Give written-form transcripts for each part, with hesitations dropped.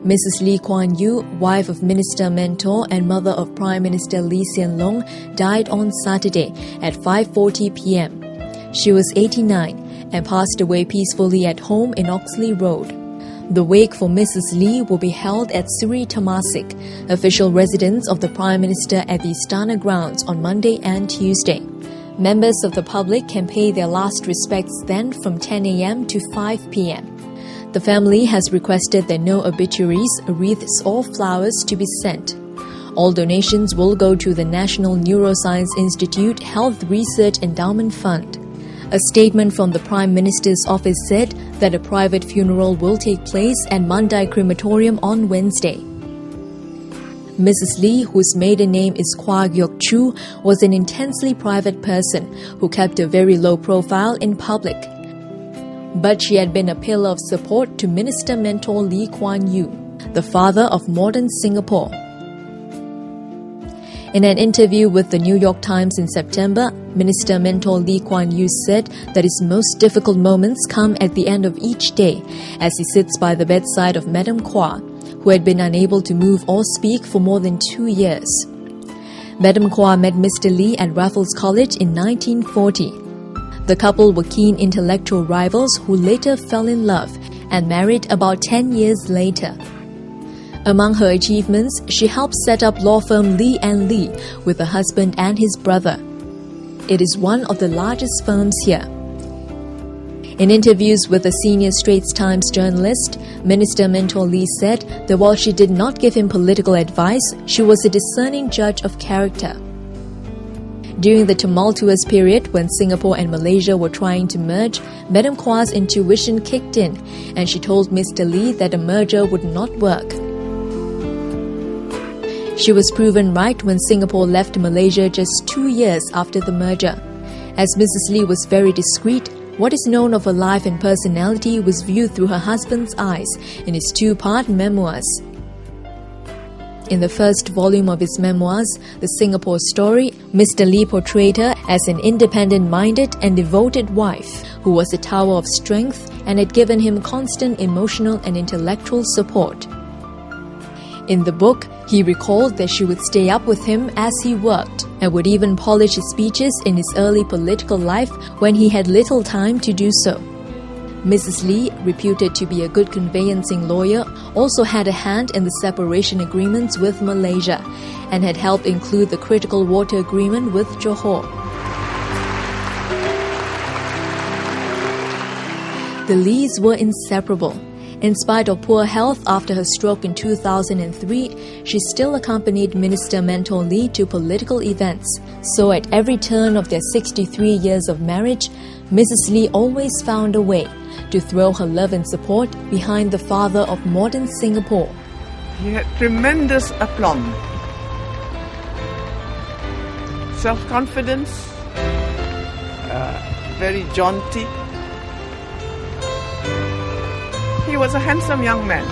Mrs Lee Kuan Yew, wife of Minister Mentor and mother of Prime Minister Hsien Loong, died on Saturday at 5:40 p.m. She was 89 and passed away peacefully at home in Oxley Road. The wake for Mrs Lee will be held at Sri Temasek, official residence of the Prime Minister at the Istana grounds on Monday and Tuesday. Members of the public can pay their last respects then from 10 a.m. to 5 p.m. The family has requested that no obituaries, wreaths or flowers to be sent. All donations will go to the National Neuroscience Institute Health Research Endowment Fund. A statement from the Prime Minister's office said that a private funeral will take place at Mandai Crematorium on Wednesday. Mrs Lee, whose maiden name is Kwa Gyok Chu, was an intensely private person who kept a very low profile in public. But she had been a pillar of support to Minister Mentor Lee Kuan Yew, the father of modern Singapore. In an interview with the New York Times in September, Minister Mentor Lee Kuan Yew said that his most difficult moments come at the end of each day as he sits by the bedside of Madam Kwa, who had been unable to move or speak for more than 2 years. Madam Kwa met Mr Lee at Raffles College in 1940. The couple were keen intellectual rivals who later fell in love and married about 10 years later. Among her achievements, she helped set up law firm Lee & Lee with her husband and his brother. It is one of the largest firms here. In interviews with a senior Straits Times journalist, Minister Mentor Lee said that while she did not give him political advice, she was a discerning judge of character. During the tumultuous period when Singapore and Malaysia were trying to merge, Madam Kwa's intuition kicked in and she told Mr Lee that a merger would not work. She was proven right when Singapore left Malaysia just 2 years after the merger. As Mrs Lee was very discreet, what is known of her life and personality was viewed through her husband's eyes in his 2-part memoirs. In the first volume of his memoirs, The Singapore Story, Mr Lee portrayed her as an independent-minded and devoted wife who was a tower of strength and had given him constant emotional and intellectual support. In the book, he recalled that she would stay up with him as he worked and would even polish his speeches in his early political life when he had little time to do so. Mrs Lee, reputed to be a good conveyancing lawyer, also had a hand in the separation agreements with Malaysia and had helped include the critical water agreement with Johor. The Lees were inseparable. In spite of poor health after her stroke in 2003, she still accompanied Minister Mentor Lee to political events. So at every turn of their 63 years of marriage, Mrs Lee always found a way to throw her love and support behind the father of modern Singapore. He had tremendous aplomb, self-confidence, very jaunty. He was a handsome young man.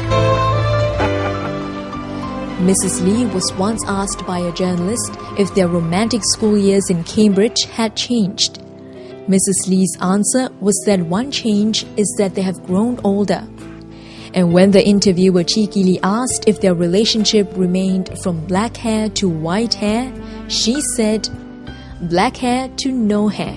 Mrs Lee was once asked by a journalist if their romantic school years in Cambridge had changed. Mrs Lee's answer was that one change is that they have grown older. And when the interviewer cheekily asked if their relationship remained from black hair to white hair, she said, black hair to no hair.